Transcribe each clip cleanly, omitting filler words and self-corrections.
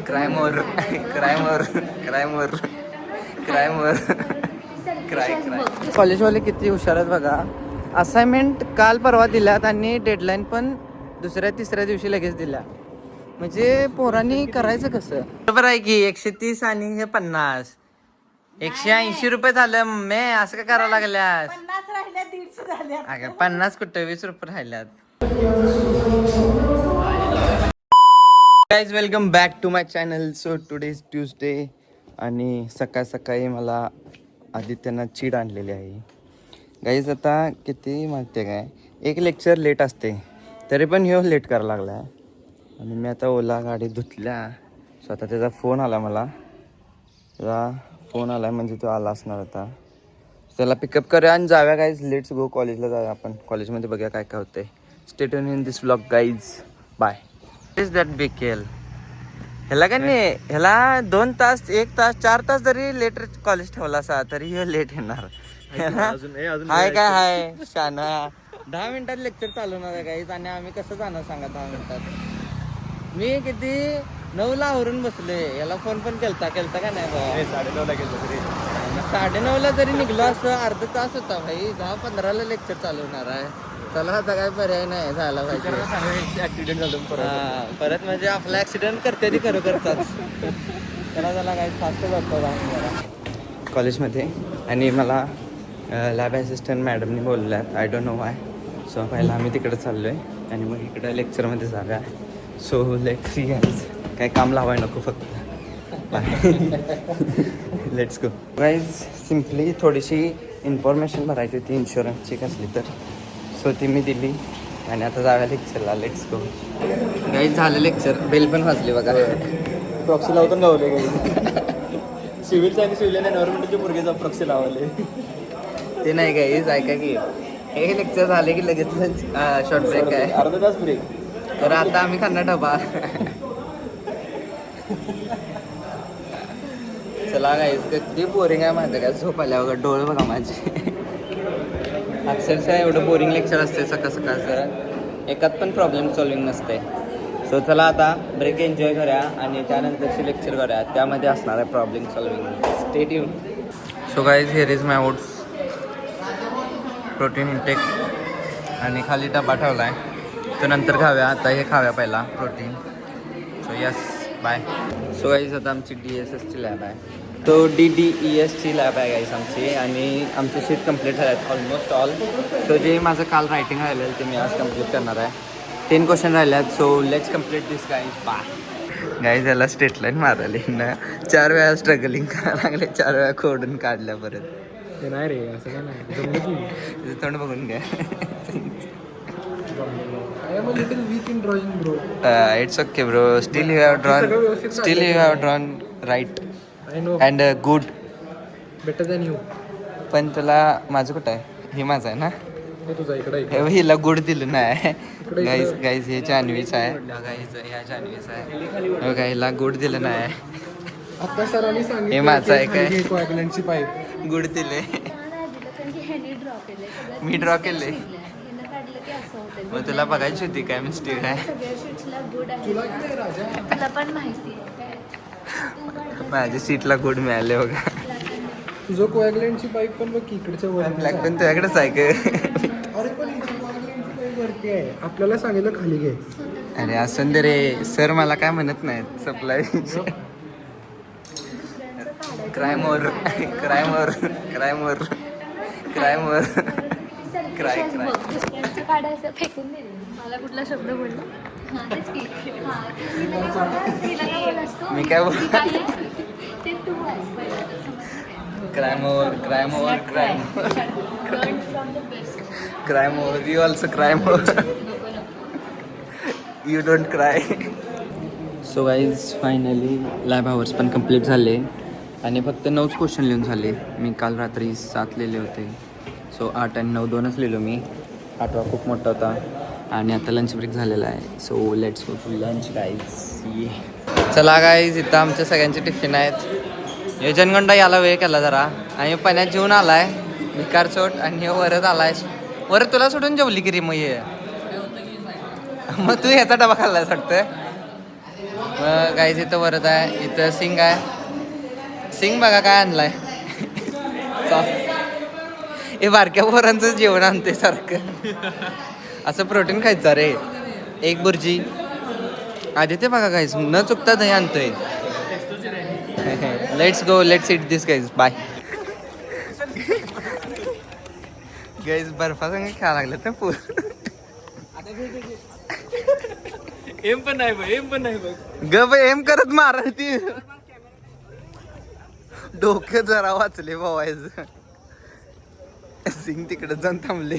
क्रायमोर cry more cry more cry more cry cry. कॉलेजवाले किती हुशार आहेत बघा. असाइनमेंट काल परवा दिल्यात आणि डेडलाईन पण दुसऱ्या तिसऱ्या दिवशी लगेच दिल्या. म्हणजे पोरांनी करायचं कसं. बरोबर आहे की 130 आणि हे 50 180 रुपये झालं. मे असं काय करावं लागल्यास. 50 राहिल्या 150 झाल्या. अगं 50 कुठं 20 रुपये राहिल्यात. Guys welcome back to my channel. So today is Tuesday आणि सकाळ सकाळी मला आदित्यनं चीड आणलेली आहे. गाईज आता किती माहिती आहे काय, एक लेक्चर लेट असते तरी पण ह्यो लेट करायला लागला आहे. आणि मी आता ओला गाडी धुतल्या. सो आता त्याचा फोन आला मला. त्याचा फोन आला आहे म्हणजे तो आला असणार आता. त्याला पिकअप करूया आणि जाऊया गाईज. लेट्स गो. कॉलेजला जाऊया आपण. कॉलेजमध्ये बघूया काय काय होतंय. Stay tune in this vlog guys. Bye. Is that बिकेल ह्याला काय नाही, ह्याला 2 तास 1 तास 4 तास जरी लेट कॉलेज ठेवला असा तरी हे लेट येणार. हाय काय हाय शाना. 10 मिनिटात लेक्चर चालू होणार आहे गाईज. आणि आम्ही कसं जाणार सांगा 10 मिनिटात. मी किती 9ला आवरून बसले. याला फोन पण केलता का नाही बाबा. 9:30ला गेलो तरी 9:30ला जरी निघलो असं अर्धा तास होता भाई. 10-15ला लेक्चर चालू होणार आहे. चला आता काय पर्याय नाही झाला पाहिजे. ऍक्सिडेंट झालं परत म्हणजे आपला ऍक्सिडेंट करते ती खरं करतात. चला काय फास्ट जातो कॉलेजमध्ये. आणि मला लॅब असिस्टंट मॅडमनी बोलल्यात. I don't know why. So पहिला आम्ही तिकडे चाललो आहे आणि मग इकडं लेक्चरमध्ये जाऊया. So let's see guys. काय काम लावाय नको फक्त. Bye. Let's go guys. Simply थोडीशी इन्फॉर्मेशन भरायची होती इन्शुरन्सची कसली तर. सो ती मी दिली आणि आता जाऊया लेक्चरला. Let's go guys. झालं लेक्चर. बेल पण वाजली बघा. प्रॉक्सी लावतो गावले सिव्हिलचं आणि सिव्हिल एन्व्हायरमेंटचे मुर्गेचा प्रॉक्सी लावले. ते नाही गाईज ऐका की हे लेक्चर झाले की लगेच शॉर्ट ब्रेक आहे. अर्धा तास ब्रेक. तर आता आम्ही खाणार डबा. चला गाईज. किती बोरिंग आहे माहिती आहे का. झोप आल्यावर डोळे बघा माझे. अक्षरशः एवढं बोरिंग लेक्चर असते सकाळ सकाळचं. एकात पण प्रॉब्लेम सॉल्विंग नसते. सो चला आता ब्रेक एन्जॉय करूया आणि त्यानंतरचे लेक्चर करूया. त्यामध्ये असणार आहे problem solving. Stay tune. So guys here is my oats protein intake. आणि खाली डबा ठेवला आहे तो नंतर खाव्या. आता हे खाव्या पहिला protein. So yes bye. So guys आता आमची DSSची लॅब आहे. तो DDESची लॅब आहे गाईज आमची. आणि आमची शीट कंप्लीट झाल्या आहेत ऑलमोस्ट ऑल. सो जे माझं काल रायटिंग राहिलेलं ते मी आज कंप्लीट करणार आहे. 10 क्वेश्चन राहिले आहेत. So let's complete this guys. Bye. Guys याला स्टेट लाईन मारायला ना 4 वेळा स्ट्रगलिंग करायला लागले. 4 वेळा खोडून काढल्या परत. ते नाही रे असं काय नाही. तोंड बघून घ्या. I am a little weak in drawing bro. It's okay bro. Still you have drawn right I know and good. Better than you. पण तुला माझं कुठं आहे. हे माझं आहे ना. तुझा इकडे हे हिला गुड दिलं नाही. गाईज हे जान्हवीच आहे. गाईज ह्या जान्हवीच आहे. बघा हिला गुड दिलं नाही. आता सरांनी सांगितलं हे माझं आहे काय. कोॲग्युलंटची पाईप गुड दिले. मी ड्रॉ केले. मग तुला बघायची होती काय मिस्टेक आहे. माझ्या सीटला गुड मिळाले बघा. तुझं कोॲग्युलंटची पाईप पण बघ इकडच्या वर. ब्लॅक पण तुझ्याकडेच आहे का. अरे पण इकडे कोॲग्युलंटची पाईप वरती आहे. आपल्याला सांगितलं खाली घे. अरे असं दे रे. सर मला काय म्हणत नाहीत supply. Cry more cry more cry more cry more cry cry. काढायचं फेकून दिले. मला कुठला शब्द बोलला. मी काय बोल. ते तू cry more cry more cry more cry more. You also cry more. You don't cry. So guys finally lab hours पण कंप्लीट झाले आणि फक्त 9च क्वेश्चन लिहून झाले. मी काल रात्री 7 लिहिले होते. सो 8 आणि 9 2च लिहिलो मी. 8वा खूप मोठा होता. आणि आता लंच ब्रेक झालेला आहे. So let's go to lunch guys. चला गाईज. इथं आमच्या सगळ्यांचे टिफिन आहेत. हे जनगंडा याला वेळ केला जरा. आणि पाण्यात जेवून आलाय भिकार चोट. आणि हे वरच आलाय. वरत तुला सोडून जेवली की रे. मग ये मग तू ह्याचा डबा खाल्लायस वाटतं. गाईज इथं वरत आहे, इथं सिंग आहे. सिंग बघा काय आणलाय. हे बारक्या पोरांचं जेवण आणते सारखं. असं प्रोटीन खायचं रे. एक बुर्जी. आदित्य बघा गाईज न चुकता दही आणतोय. Let's go, let's eat this guys. Bye. Guys बर्फासंग खेळायला लागलं तर पूर. एम पण नाही बघ, एम पण नाही बघ. गप एम करत मारा ती. डोकं जरा वाचले भावायचं. सिंग तिकडे जाऊन थांबले.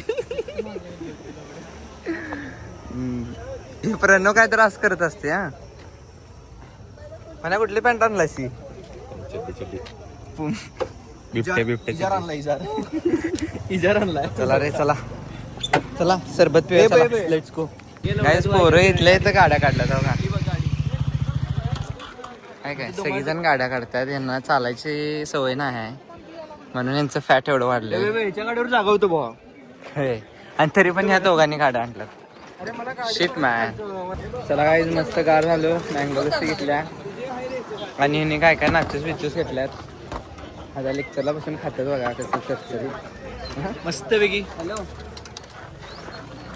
हे प्रणव काय तर असं करत असते. हा मला कुठली पॅन्ट आणला सी इजार आणलाय, इजार आणलाय. चला रे चला चला सरबत पिऊया. Let's go. काय पोरं इथले तर गाड्या काढल्या जाऊ का काय सगळीजण गाड्या काढतात. यांना चालायची सवय नाही आहे म्हणून यांचं फॅट एवढं वाढलं. ह्याच्या गाडीवर जागा होतो भावा. आणि तरी पण ह्या दोघांनी गाड्या आणल्यात. Shit man. चला काय मस्त गार झालो. मँगो लस्सी घेतल्या आणि ह्याने काय काय नाचूस बिचूस घेतल्यात. आता लेक्चरला बसून खातात बघा कसं चरचरी मस्त पैकी. हॅलो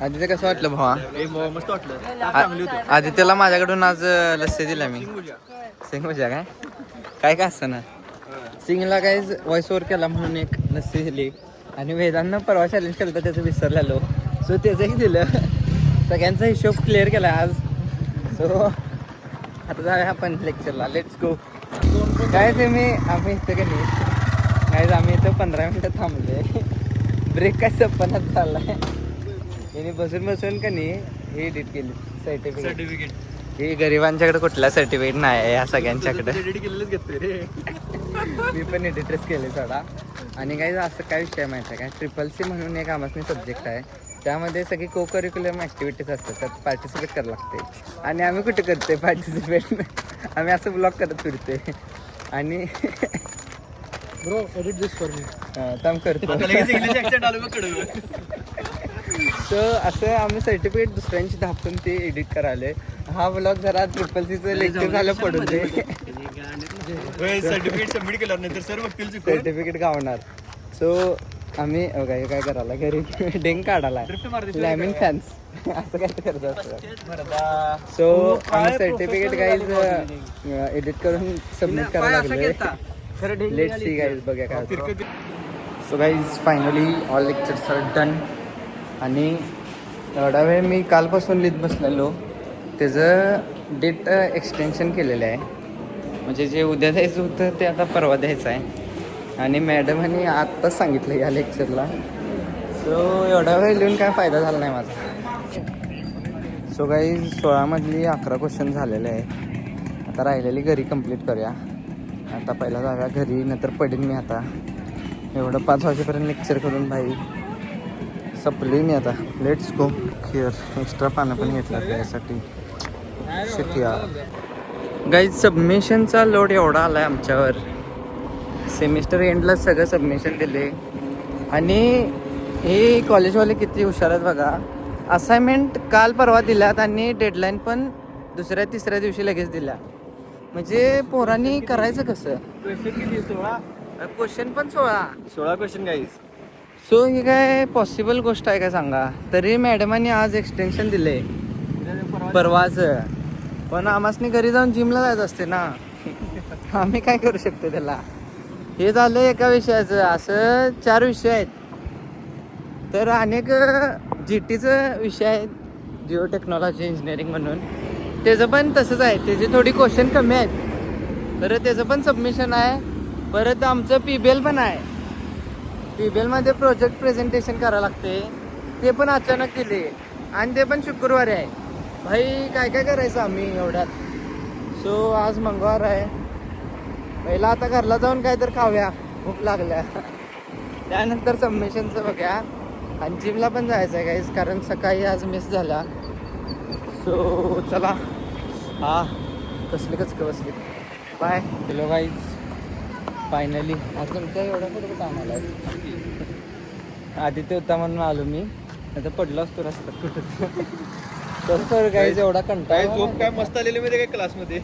आदित्य कसं वाटलं भावा? मस्त वाटलं. आदित्यला माझ्याकडून आज लस्सी दिला मी. सिंग भुजा काय काय असतं ना. सिंगला काय व्हॉइस ओव्हर केला म्हणून एक लस्सी दिली आणि वेदांना परवा चॅलेंज केलं तर त्याचं विसरलेलो. सो त्याचंही दिलं. सगळ्यांचा हिशोब क्लिअर केला आज. सो आता जाऊया आपण लेक्चरला. लेट्स गो. काय ते आम्ही इथं का नाही काय आम्ही इथं 15 मिनटं थांबले. ब्रेक काय सपनात झालाय. याने बसून बसून का नाही हे एडिट केली सर्टिफिकेट. हे गरिबांच्याकडे कुठला सर्टिफिकेट नाही आहे या सगळ्यांच्याकडे. मी पण एडिटच केले थोडा. आणि काही असं काय विषय माहिती आहे काय, CCC म्हणून एक आम्हाला सब्जेक्ट आहे. त्यामध्ये सगळी को करिक्युलम ॲक्टिव्हिटीज असतात. त्यात पार्टिसिपेट करावं लागते. आणि आम्ही कुठे करते पार्टिसिपेट. आम्ही असं ब्लॉग करत फिरते. आणि bro edit this for me. काम करतो. सो असं आम्ही सर्टिफिकेट दुसऱ्यांची धापून ते एडिट करायला. हा ब्लॉग जरा CCCचं लेक्चर झालं पडून दे. सर्टिफिकेट सबमिट केल्यावर नंतर सर बघतील सर्टिफिकेट गावणार. सो आम्ही काय करायला घरी डेंग काढायला लॅमिन फॅन्स असं काय करत असतं. सो आम्ही सर्टिफिकेट गाईज एडिट करून सबमिट करायला लागले. लेट सी गाईज बघा काय. So guys finally all lectures are done. आणि एवढा वेळ मी कालपासून लिहित बसलेलो. त्याचं डेट एक्सटेन्शन केलेलं आहे. म्हणजे जे उद्या द्यायचं होतं ते आता परवा द्यायचं आहे. आणि मॅडमांनी आत्ताच सांगितलं या लेक्चरला. सो एवढा वेळ लिहून काय फायदा झाला नाही माझा. सो काही 16मधली 11 क्वेश्चन झालेले आहे. आता राहिलेली घरी कंप्लीट करूया. आता पहिला जागा घरी नंतर पडीन मी. आता एवढं 5 वाजेपर्यंत लेक्चर करून भाई सपली मी आता. Let's go. खिअर एक्स्ट्रा पानं पण घेतलं त्यासाठी. शिकूया गाईज. सबमिशनचा लोड एवढा आला आहे आमच्यावर. सेमिस्टर एंडला सगळं सबमिशन दिले. आणि हे कॉलेजवाले किती हुशार आहेत बघा. असाइनमेंट काल परवा दिल्यात आणि डेडलाईन पण दुसऱ्या तिसऱ्या दिवशी लगेच दिल्या. म्हणजे पोरांनी करायचं कसं. क्वेश्चन पण 16 क्वेश्चन गाईज. सो ही काय पॉसिबल गोष्ट आहे का सांगा. तरी मॅडमांनी आज एक्सटेन्शन दिले परवाचं. पण आम्हासनी घरी जाऊन जिमला जायचं असते ना. आम्ही काय करू शकतो त्याला. हे झालं एका विषयाचं. असं 4 विषय आहेत. तर अनेक GTचं विषय आहे जिओ टेक्नॉलॉजी इंजिनिअरिंग म्हणून. त्याचं पण तसंच आहे. त्याचे थोडी क्वेश्चन कमी आहेत. तर त्याचं पण सबमिशन आहे. परत आमचं PBL पण आहे. PBLमध्ये प्रोजेक्ट प्रेझेंटेशन करावं लागते. ते पण अचानक दिले आणि ते पण शुक्रवारी आहे. भाई काय काय करायचं आम्ही एवढ्यात. सो आज मंगळवार आहे. पहिला आता घरला जाऊन काय तर खाऊया. भूक लागल्या. त्यानंतर सबमिशनचं बघूया. आणि जिमला पण जायचं आहे गाईज कारण सकाळी आज मिस झाला. सो चला. हा कसली बसली. बाय. Hello guys. फायनली आज तुमच्या एवढा कुठं काम आला आहे. आदित्य होता म्हणून आलो मी. आता पडलो असतो रस्त्यात कुठं. तर गाईज एवढा काय कंटाळा झोप काय मस्त आलेली मध्ये काय क्लासमध्ये.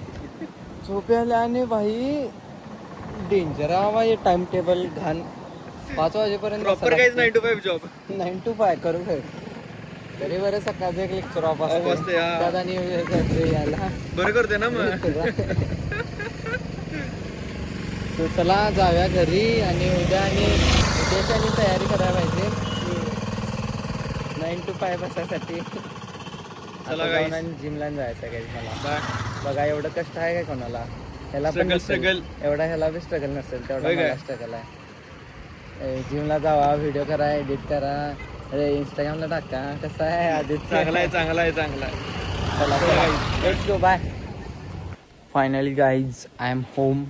झोप आल्याने भाई डेंजर हवा हे टाइम टेबल घाण 5 वाजेपर्यंत प्रॉपर काहीच 9 to 5 जॉब. 9 to 5 करू तरी बरं सकाळचं एक लेक्चर ऑफ Off असते, हा. त्यात आणि याला बरं करते ना मग. So, चला जाऊया घरी आणि उद्याची तयारी करायला पाहिजे 9 to 5 बसायसाठी. चला guys. जिमला जायचं काही मला बाय. बघा एवढं कष्ट आहे काय कोणाला ह्याला पण Struggle, नसेल. struggle. एवढा ह्याला बी स्ट्रगल नसेल तेवढा होय काय? मला स्ट्रगल आहे. जिमला जावा व्हिडिओ करा एडिट करा अरे इंस्टाग्रामला टाका कसं आहे आदित्य चांगला आहे चांगला आहे चांगला आहे. Let's go bye. Finally guys I am home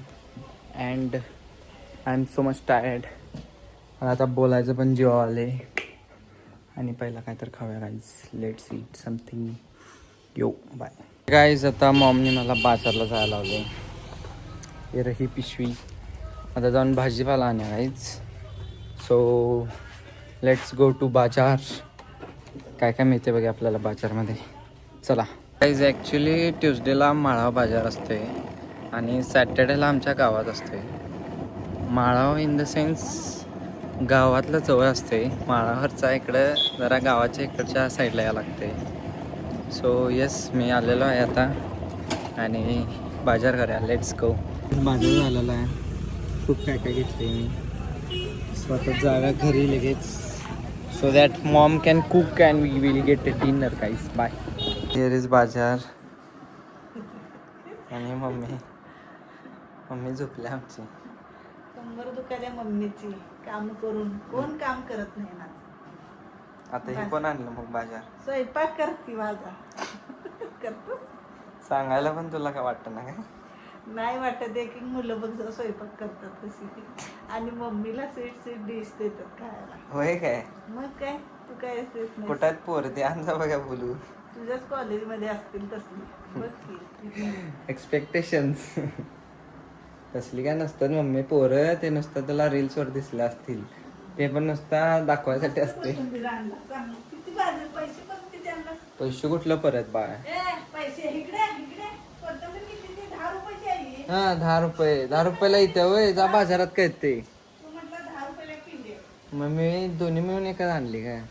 and I am so much tired. मला आता बोलायचं पण जीवा आले आणि पहिला काय तर खाऊया guys. Let's eat something. Yo bye guys. आता मॉमने मला बाजारला जायला लावले. हे रही पिशवी. आता जाऊन भाजीपाला आणा guys. So let's go to bazaar. काय काय मिळते बघा आपल्याला बाजारमध्ये. चला गाईज. ॲक्च्युली ट्यूजडेला माळाव बाजार असते आणि सॅटर्डेला आमच्या गावात असते. माळाव इन द सेन्स गावातलं जवळ असते. माळावरचा इकडं जरा गावाच्या इकडच्या साईडला यावं लागते. सो येस मी आलेलो आहे आता आणि बाजार करूया. Let's go. बाजार झालेला आहे. खूप काय काय घेतले मी. स्वतः जागा घरी लगेच so that mom can cook and we will get a dinner guys. Bye. Here is bazaar आणि मम्मी झोपली आमची. कंबर दुखायला मम्मीची काम करून कोण काम करत नाही ना. आता हे कोण आणलं मग बाजार. स्वयंपाक करते माझा. करतो सांगायला पण तुला काय वाटतं ना काय. नाही वाटत. एक मुलं बघ स्वयंपाक करतात कशी आणि मम्मीला स्वीट डिश देतात खायला. होय काय. मग काय तू काय देत नाही. कुठं पोर ते आणजा बघा बोलू. तुझ्याच कॉलेजमध्ये असतील तसली बघ की. एक्सपेक्टेशन्स तसली काय नसतात मम्मी. पोरं ते नुसतं तुला रील्सवर दिसले असतील. ते पण नुसता दाखवायसाठी असते. कोथिंबीर आणला चांगलं. किती भाजी पैसे पण किती आणला. पैसे कुठलं परत बाळ. पैसे इकडे इकडे कोथिंबीर किती 10 रुपयाची आहे. हा 10 रुपयाला इथे होय. जा बाजारात कळते. तू म्हटलं 10 रुपयाला पिंडी आहे. मग मी दोन्ही मिळून एकच आणली काय.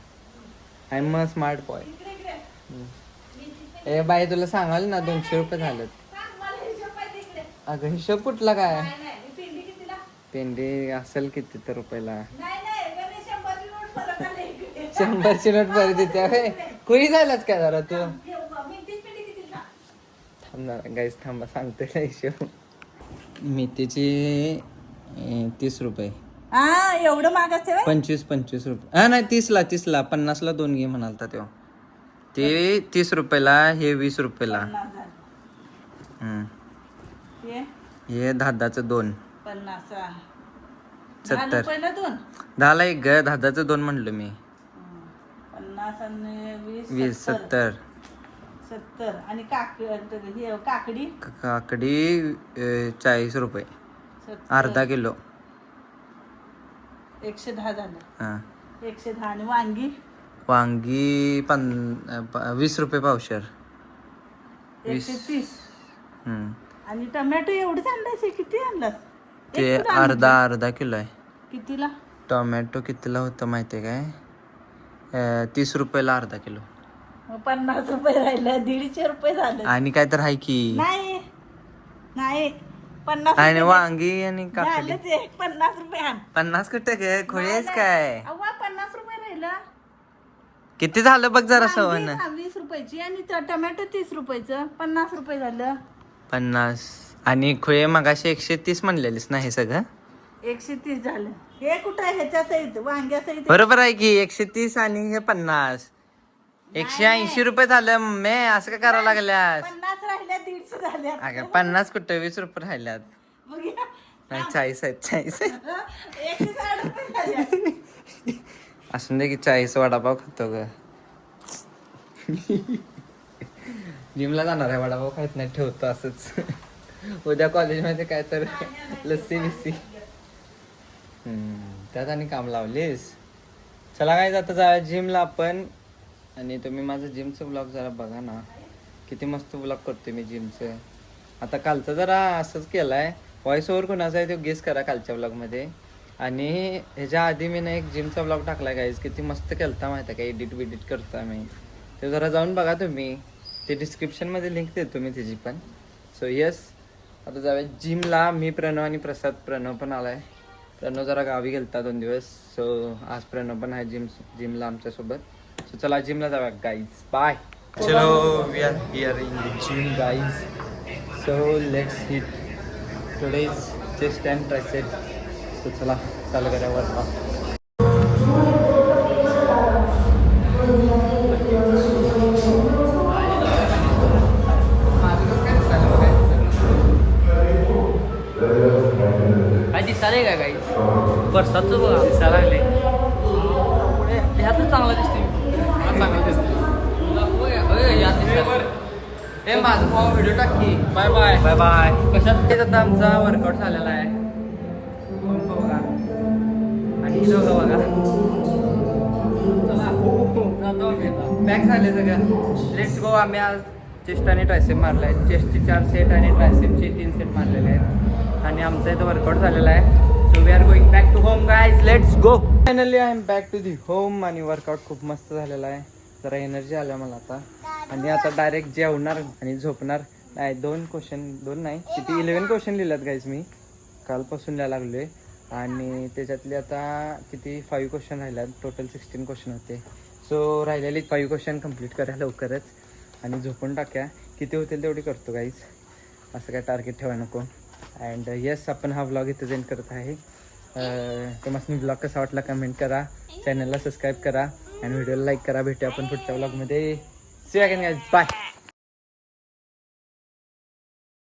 I am a smart boy. इकडे इकडे ए बाई तुला सांगाल ना 200 रुपये झालेत. सांग मला हिशोब पाहिजे इकडे. अगं हिशोब कुठला काय. नाही नाही ही पिंडी कितीला. पेंडी असेल किती तर रुपयाला. नाही नाही पण 100ची नोट परत आली इकडे. 100ची नोट परत येते होय. कुणी झालाच काय जरा तू. मी तीच पिंडी कितीला. थांबणार गाईस थांबा सांगते ना हिशोब. मेथीची 30 रुपये. हा एवढं मागायचं व्हय? 25 रुपये. हा नाही 30ला 50ला 2 घे म्हणालता तेव्हा. ते 30 रुपयाला हे 20 रुपयाला. 50 झालं. हम्म. हे हे 10चं 2. 50 70. पहिला 2 10ला 1 ग 10चं 2 म्हणलं मी. 50 आणि 20 70. 70 आणि काकडी काकडी 40 रुपये. 70. अर्धा किलो. 110 झालं. हा 110 आणि वांगी वांगी 20 रुपये पावशेर. 130 हम्म. आणि टोमॅटो एवढंच आणलास. किती आणलास. ते एक कुठं आणलं? अर्धा किलो आहे. कितीला. टोमॅटो कितीला होतं माहिती आहे काय. 30 रुपयाला अर्धा किलो. मग 50 रुपये राहिलं. 150 रुपये झालं. आणि काय तर आहे की. नाही नाही 50 आणि रुपये वांगी आणि काकडी. झालं ते 50 रुपये आण. 50 कुठे काय खोळी आहेस काय. अव्वा 50 रुपये राहिलं. किती झालं बघ जरा सवन. 20 रुपयाची आणि टोमॅटो 30 रुपयाचं 50 रुपये झालं. 50 आणि खोळे मगाशी 130 म्हणलेलीस ना हे सगळं. 130 झालं. हे कुठं आहे ह्याच्या सहित वांग्या सहित. बरोबर आहे की 130 आणि हे 50 180 रुपये झालं. मे असं काय करावं लागल्यास. 50 राहिल्या 150 झाल्या. अगं 50 कुठं 20 रुपये राहिल्यात. बघूया. नाही 40 आहेत 40 आहेत. 160 रुपये झाल्या. असून दे की 40 वडापाव खातो ग. जिमला जाणार आहे वडापाव खात नाही ठेवतो असंच. उद्या कॉलेजमध्ये काय तर लस्सी बिस्सी त्यात आणि काम लावलीस. चला काय जाता जा जिमला आपण आणि तुम्ही माझं जिमचं ब्लॉग जरा बघा ना, किती मस्त ब्लॉग करतो मी जिमचं. आता कालचा जरा असंच केला आहे, व्हॉइस ओव्हर कोणाचा आहे तो गेस करा कालच्या ब्लॉगमध्ये. आणि ह्याच्या आधी मी ना एक जिमचा ब्लॉग टाकला गाईज, किती मस्त केलता माहिती आहे का, एडिट बिडिट करता मी. ते जरा जाऊन बघा तुम्ही, ते डिस्क्रिप्शनमध्ये लिंक देतो मी त्याची पण. सो येस, आता जाऊया जिमला. मी प्रणव आणि प्रसाद. प्रणव पण आला आहे. प्रणव जरा गावी गेलता 2 दिवस. सो आज प्रणव पण आहे जिमला आमच्यासोबत. सो चला जिमला जाऊया गाईज. बाय. चलो we are here in the gym guys. So let's hit today's chest and tricep. So चला चालू करूया वर्कआउट. काय दिसायला का काही बरसाचं बघा दिसायला लागले पुढे ह्यातच चांगला दिसते चांगला दिसते हे माझं भाऊ व्हिडिओ टाकी. बाय बाय बाय बाय कशात तेच आता आमचा वर्कआउट झालेला आहे. बघा आणि ही दोघं बघा. बॅक झाले सगळं. Let's go. आम्ही आज चेस्ट आणि ट्रायसेप मारला आहे. चेस्टचे 4 सेट आणि ट्रायसेपचे 3 सेट मारलेले आहेत. आणि आमचा इथं वर्कआउट झालेला आहे. So we are going back to home guys. Let's go. Finally I am back to the home. आणि वर्कआउट खूप मस्त झालेला आहे. जरा एनर्जी आल्या मला आता. आणि आता डायरेक्ट जेवणार आणि झोपणार. नाही 2 नाही किती 11 क्वेश्चन लिहिल्यात गाईज मी. कालपासून लिहायला लागलो आहे. आणि त्याच्यातले आता किती 5 क्वेश्चन राहिल्यात. टोटल 16 क्वेश्चन होते. सो राहिलेले 5 क्वेश्चन कंप्लीट करा लवकरच. आणि झोपून टाक्या. किती होतील तेवढी करतो गाईज. असं काय टार्गेट ठेवा नको. अँड येस, आपण हा व्लॉग इथं एंड करत आहे. तुम्हाला व्लॉग कसा वाटला कमेंट करा. चॅनलला सबस्क्राईब करा आणि व्हिडिओला लाईक करा. भेटूया आपण पुढच्या व्लॉगमध्ये. See you again guys. Bye.